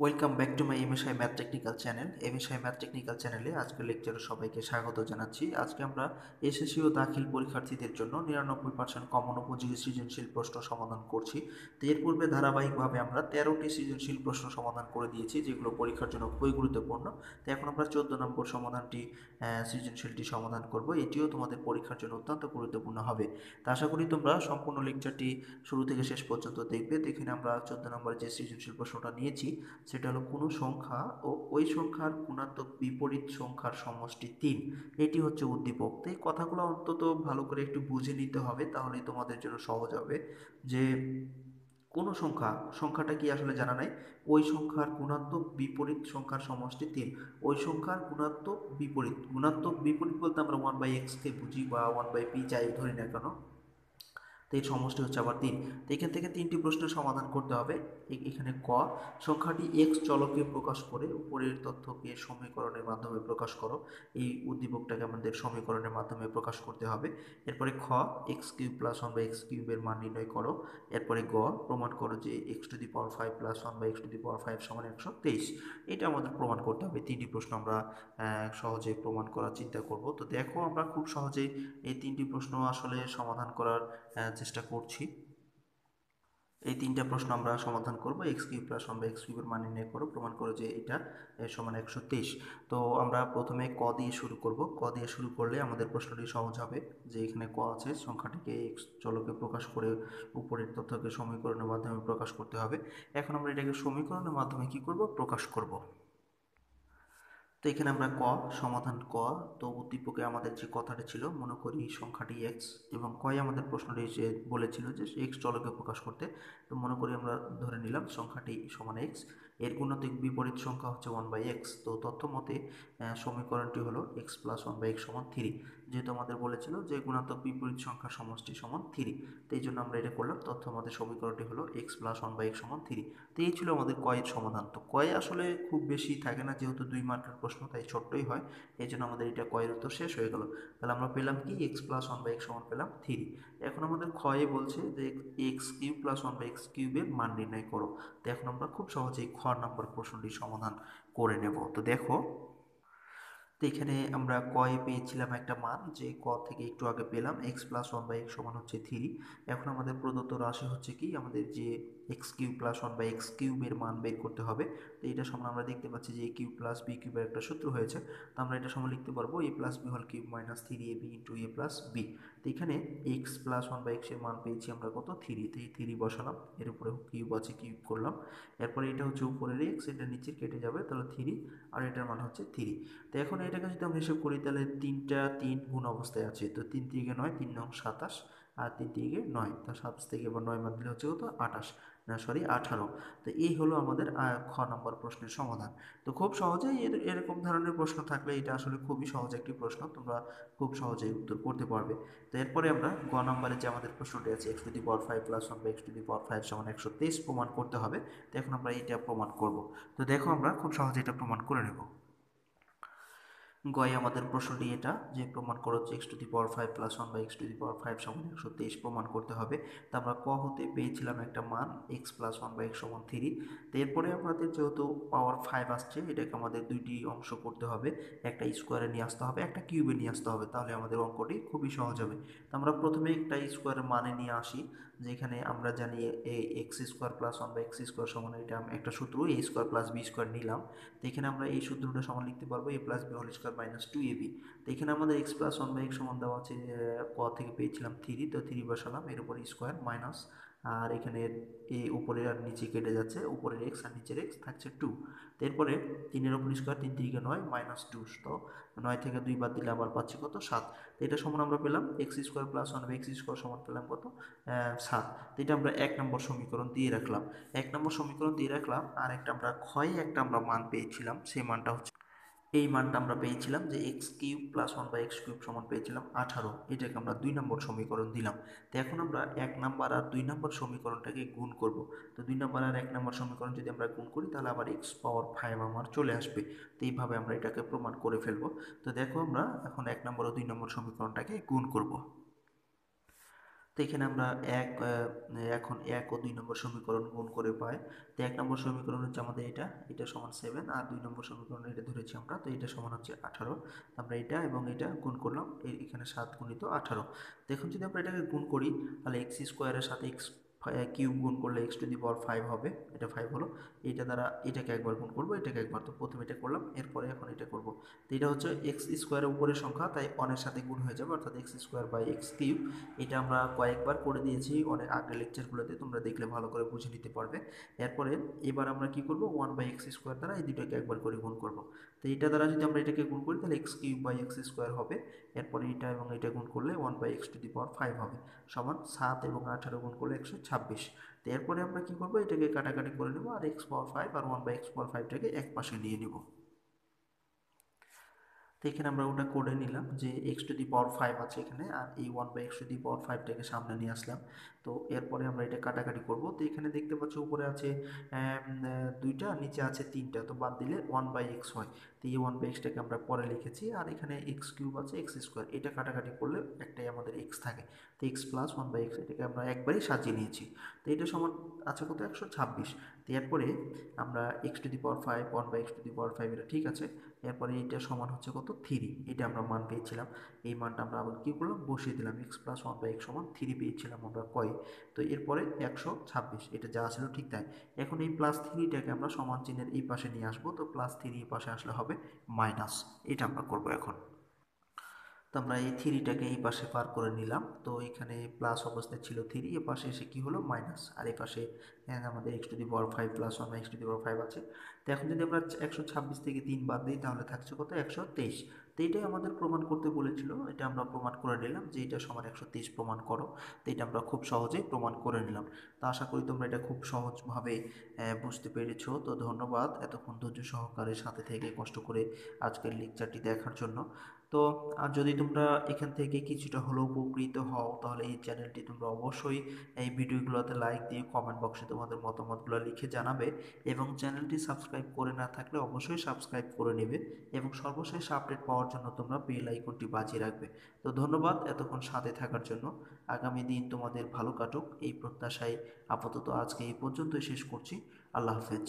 Welcome back to my MSI math technical channel. MSI math technical চ্যানেলে আজকের লেকচারে সবাইকে স্বাগত জানাচ্ছি। আজকে আমরা এসএসসি ও দাখিল পরীক্ষার্থীদের জন্য 99% কমন উপযোগী সৃজনশীল প্রশ্ন সমাধান করছি। তো এর পূর্বে ধারাবাহিকভাবে আমরা 13টি সৃজনশীল প্রশ্ন সমাধান করে দিয়েছি, যেগুলো পরীক্ষার জন্য খুবই গুরুত্বপূর্ণ। তো এখন আমরা 14 নম্বর সৃজনশীলটি সমাধান করব। এটিও তোমাদের পরীক্ষার জন্য অত্যন্ত গুরুত্বপূর্ণ হবে। তা আশা করি তোমরা সম্পূর্ণ লেকচারটি শুরু থেকে শেষ পর্যন্ত দেখবে। এখানে আমরা 14 নম্বরে যে সৃজনশীল প্রশ্নটা নিয়েছি সেটা হলো কোনো সংখ্যা ও ওই সংখ্যার গুণাত্মক বিপরীত সংখ্যার সমষ্টি 3, এটি হচ্ছে উদ্দীপক। তো এই কথাগুলো অন্তত ভালো করে একটু বুঝে নিতে হবে, তাহলেই তোমাদের জন্য সহজ হবে। যে কোনো সংখ্যাটা কি আসলে জানা নাই, ওই সংখ্যার গুণাত্মক বিপরীত সংখ্যার সমষ্টি 3। ওই সংখ্যার গুণাত্মক বিপরীত বলতে আমরা 1/x কে বুঝি, বা 1/p যাই ধরি না কেন। তো এর সমষ্টি হচ্ছে আবার 3। তো এখান থেকে 3টি প্রশ্নের সমাধান করতে হবে। এখানে ক, সংখ্যাটি x চলকে প্রকাশ করে উপরের তথ্যকে সমীকরণের মাধ্যমে প্রকাশ করো। এই উদ্দীপকটাকে আমাদের সমীকরণের মাধ্যমে প্রকাশ করতে হবে। এরপরে খ, x³ + 1/x³ এর মান নির্ণয় করো। এরপরে গ, প্রমাণ করো যে x⁵ + 1/x⁵ সমান 123। এটা আমাদের প্রমাণ করতে হবে। 3টি প্রশ্ন আমরা সহজে প্রমাণ করার চিন্তা করব। তো দেখো, আমরা খুব সহজেই এই 3টি প্রশ্ন আসলে সমাধান করার চেষ্টা করছি। এই 3টা প্রশ্ন আমরা সমাধান করব। x³ + 1/x³ এর মান নির্ণয় করো, প্রমাণ করো যে এটা সমান 123। তো আমরা প্রথমে ক দিয়ে শুরু করব। ক দিয়ে শুরু করলে আমাদের প্রশ্নটি সহজ হবে। যে এখানে ক আছে, সংখ্যাটিকে x চলকে প্রকাশ করে উপরের তথ্যকে সমীকরণের মাধ্যমে প্রকাশ করতে হবে। এখন আমরা এটাকে সমীকরণের মাধ্যমে কি করব, প্রকাশ করব। তো এখানে আমরা ক, সমাধান ক। তো উদ্দীপকে আমাদের যে কথাটা ছিল, মনে করি সংখ্যাটি এক্স, এবং কয় আমাদের প্রশ্নটি যে বলেছিল যে এক্স চলকে প্রকাশ করতে। তো মনে করি আমরা ধরে নিলাম সংখ্যাটি সমান এক্স, এর গুণাত্মক বিপরীত সংখ্যা হচ্ছে 1/x। তো তথ্য মতে সমীকরণটি হলো x + 1/x = 3। যেহেতু আমাদের বলেছিল যে গুণাত্মক বিপরীত সংখ্যার সমষ্টি সমান 3, তো এই জন্য আমরা এটা করলাম। তথ্য আমাদের সমীকরণটি হলো x + 1/x = 3। তো এই ছিল আমাদের কয়ের সমাধান। তো কয়ে আসলে খুব বেশি থাকে না, যেহেতু 2 মার্কের প্রশ্ন, তাই ছোট্টই হয়। এই জন্য আমাদের এটা কয়ের উত্তর শেষ হয়ে গেল। তাহলে আমরা পেলাম কি, x + 1/x = পেলাম 3। এখন আমাদের ক্ষয়ে বলছে যে x³ + 1/x³ এর মান নির্ণয় করো। তো এখন আমরা খুব সহজেই খ নম্বর প্রশ্নটি সমাধান করে নেব। তো দেখো, তো এখানে আমরা কয়ে পেয়েছিলাম একটা মান, যে ক থেকে একটু আগে পেলাম x + 1/x = হচ্ছে 3। এখন আমাদের প্রদত্ত রাশি হচ্ছে কি, আমাদের যে x³ + 1/x³ এর মান বের করতে হবে। তো এটা সমান আমরা দেখতে পাচ্ছি যে a³ + b³ এর একটা সূত্র হয়েছে। তো আমরা এটা সমান লিখতে পারবো a + b whole cube minus 3ab into a + b। তো এখানে x + 1/x এর মান পেয়েছি আমরা কত, 3। তো এই 3 বসালাম, এর উপরে কিউব আছে, কিউব করলাম। এরপরে এটা হচ্ছে উপরের x, এটা নিচে কেটে যাবে, তাহলে 3, আর এটার মান হচ্ছে 3। তো এখন এটাকে যদি আমরা হিসাব করি, তাহলে 3 গুণ অবস্থায় আছে। তো 3 × 9, 3 9 27, আর 3 × 9, তা 7 থেকে এবার 9 বাদ দিলে হচ্ছে কত, 28, না সরি 18। তো এই হলো আমাদের খ নম্বর প্রশ্নের সমাধান। তো খুব সহজেই এরকম ধরনের প্রশ্ন থাকলে এটা আসলে খুবই সহজ একটি প্রশ্ন, তোমরা খুব সহজেই উত্তর করতে পারবে। তো এরপরে আমরা গ নম্বরে যে আমাদের প্রশ্নটি আছে, x⁵ + 1/x⁵ সমান 123 প্রমাণ করতে হবে। তো এখন আমরা এটা প্রমাণ করব। তো দেখো, আমরা খুব সহজে এটা প্রমাণ করে নেব। গয়ে আমাদের প্রশ্নটি এটা, যে প্রমাণ করো যে x⁵ + 1/x⁵ সমান 123 প্রমাণ করতে হবে। তা আমরা ক হতে পেয়েছিলাম একটা মান x + 1/x = 3। তো এরপরে আমাদের যেহেতু পাওয়ার 5 আসছে, এটাকে আমাদের দুইটি অংশ করতে হবে, একটা স্কোয়ারে নিয়ে আসতে হবে, একটা কিউবে নিয়ে আসতে হবে, তাহলে আমাদের অঙ্কটি খুবই সহজ হবে। তো আমরা প্রথমে একটা স্কোয়ারের মানে নিয়ে আসি, যেখানে আমরা জানি x² + 1/x² সমান, এটা একটা সূত্র, a² + b² নিলাম। তো এখানে আমরা এই সূত্রটা সমান লিখতে পারবো a + b² - 2ab। তো এখানে আমাদের x + 1/x সমান দেওয়া আছে, ক থেকে পেয়েছিলাম 3, তো 3 বসালাম, এর উপর স্কোয়ার মাইনাস, আর এখানে উপরে আর নিচে কেটে যাচ্ছে, উপরের x আর নিচের x থাকছে 2। তো এরপরে 3-এর উপর স্কোয়ার, 3 × 9 -2, তো 9 থেকে 2 বাদ দিলে আবার পাচ্ছি কত, 7। তো এটা সমান আমরা পেলাম x² + 1/x² সমান পেলাম কত, 7। তো এটা আমরা 1 নম্বর সমীকরণ দিয়ে রাখলাম। 1 নম্বর সমীকরণ দিয়ে রাখলাম। আর একটা আমরা ক্ষয়ে একটা আমরা মান পেয়েছিলাম, সেই মানটা হচ্ছে, এই মানটা আমরা পেয়েছিলাম যে x³ + 1/x³ সমান পেয়েছিলাম 18। এটাকে আমরা 2 নম্বর সমীকরণ দিলাম। তো এখন আমরা 1 নম্বর আর 2 নম্বর সমীকরণটাকে গুণ করব। তো 2 নম্বর আর 1 নম্বর সমীকরণ যদি আমরা গুণ করি, তাহলে আবার x⁵ আমার চলে আসবে। তো এইভাবে আমরা এটাকে প্রমাণ করে ফেলবো। তো দেখো, আমরা এখন 1 নম্বর ও 2 নম্বর সমীকরণটাকে গুণ করব। তো এখানে আমরা এখন 1 ও 2 নম্বর সমীকরণ গুণ করে পাই। তো 1 নম্বর সমীকরণ হচ্ছে আমাদের এটা সমান 7, আর 2 নম্বর সমীকরণ এটা ধরেছি আমরা, তো এটা সমান হচ্ছে 18। আমরা এটা এবং এটা গুণ করলাম, এখানে 7 গুণিত 18। তো এখন যদি আমরা এটাকে গুণ করি তাহলে এক্স স্কোয়ারের সাথে এক্স কিউব গুণ করলে এক্স টু দি পাওয়ার 5 হবে, এটা 5 হলো। এটা দ্বারা এটাকে একবার গুণ করবো, এটাকে একবার, তো প্রথমে এটা করলাম, এরপরে এখন এটা করব। তো এটা হচ্ছে এক্স স্কোয়ারের উপরের সংখ্যা, তাই অনের সাথে গুণ হয়ে যাবে, অর্থাৎ x square by x cube. এটা আমরা কয়েকবার করে দিয়েছি অনেক আগের লেকচারগুলোতে, তোমরা দেখলে ভালো করে বুঝে নিতে পারবে। এরপরে এবার আমরা কি করব, 1/x² দ্বারা এই দুটোকে একবার করে গুণ করব। তো এটা দ্বারা যদি আমরা এটাকে গুণ করি তাহলে x cube by x square হবে। এরপরে এটা এবং এটা গুণ করলে 1/x⁵ হবে, সমান 7 এবং 18 গুণ করলে 126। তো এরপরে আমরা কি করব, এটাকে কাটাকাটি করে নেব, আর x⁵ আর 1/x⁵টাকে এক পাশে নিয়ে নিব। তো এখানে আমরা ওটা করে নিলাম যে x⁵ আছে এখানে, আর এই 1/x⁵টাকে সামনে নিয়ে আসলাম। তো এরপরে আমরা এটা কাটাকাটি করব। তো এখানে দেখতে পাচ্ছ উপরে আছে 2টা, নিচে আছে 3টা, তো বাদ দিলে 1/x হয়। তো এই 1/xটাকে আমরা পরে লিখেছি, আর এখানে এক্স কিউব আছে এক্স স্কোয়ার, এটা কাটাকাটি করলে একটাই আমাদের এক্স থাকে। তো এক্স প্লাস 1/x, এটাকে আমরা একবারই সাজিয়ে নিয়েছি। তো এটা সমান আছে কত, 126। তো এরপরে আমরা x⁵ 1/x⁵ এটা ঠিক আছে। এরপরে এটা সমান হচ্ছে কত, 3, এটা আমরা মান পেয়েছিলাম। এই মানটা আমরা আবার কী করলাম, বসিয়ে দিলাম, এক্স প্লাস 1/x সমান 3 পেয়েছিলাম আমরা কয়ে। তো এরপরে 126, এটা যা ছিল ঠিক তাই। এখন এই +3টাকে আমরা সমান চিহ্নের এই পাশে নিয়ে আসবো, তো +3 এই পাশে আসলে হবে মাইনাস, এটা আমরা করবো এখন। তো আমরা এই 3টাকে এই পাশে পার করে নিলাম, তো এখানে প্লাস অবস্থায় ছিল 3, এ পাশে এসে কি হলো, মাইনাস, আর এই পাশে আমাদের x⁵ প্লাস 1/x⁵ আছে। তো এখন যদি আমরা 126 থেকে 3 বাদ দিই তাহলে থাকছে কত, 123। তো এটাই আমাদের প্রমাণ করতে বলেছিল, এটা আমরা প্রমাণ করে নিলাম যে এটা সমান 123 প্রমাণ করো। তো এটা আমরা খুব সহজেই প্রমাণ করে নিলাম। তো আশা করি তোমরা এটা খুব সহজভাবে বুঝতে পেরেছো। তো ধন্যবাদ এতক্ষণ ধৈর্য সহকারে সাথে থেকে কষ্ট করে আজকের লেকচারটি দেখার জন্য। তো আর যদি তোমরা এখান থেকে কিছুটা হলেও উপকৃত হও তাহলে এই চ্যানেলটি তোমরা অবশ্যই এই ভিডিওগুলোতে লাইক দিয়ে কমেন্ট বক্সে তোমাদের মতামতগুলো লিখে জানাবে, এবং চ্যানেলটি সাবস্ক্রাইব করে না থাকলে অবশ্যই সাবস্ক্রাইব করে নেবে, এবং সর্বশেষ আপডেট পাওয়ার জন্য তোমরা বেল আইকনটি বাজিয়ে রাখবে। তো ধন্যবাদ এতক্ষণ সাথে থাকার জন্য। আগামী দিন তোমাদের ভালো কাটুক এই প্রত্যাশায় আপাতত আজকে এই পর্যন্তই শেষ করছি। আল্লাহ হাফেজ।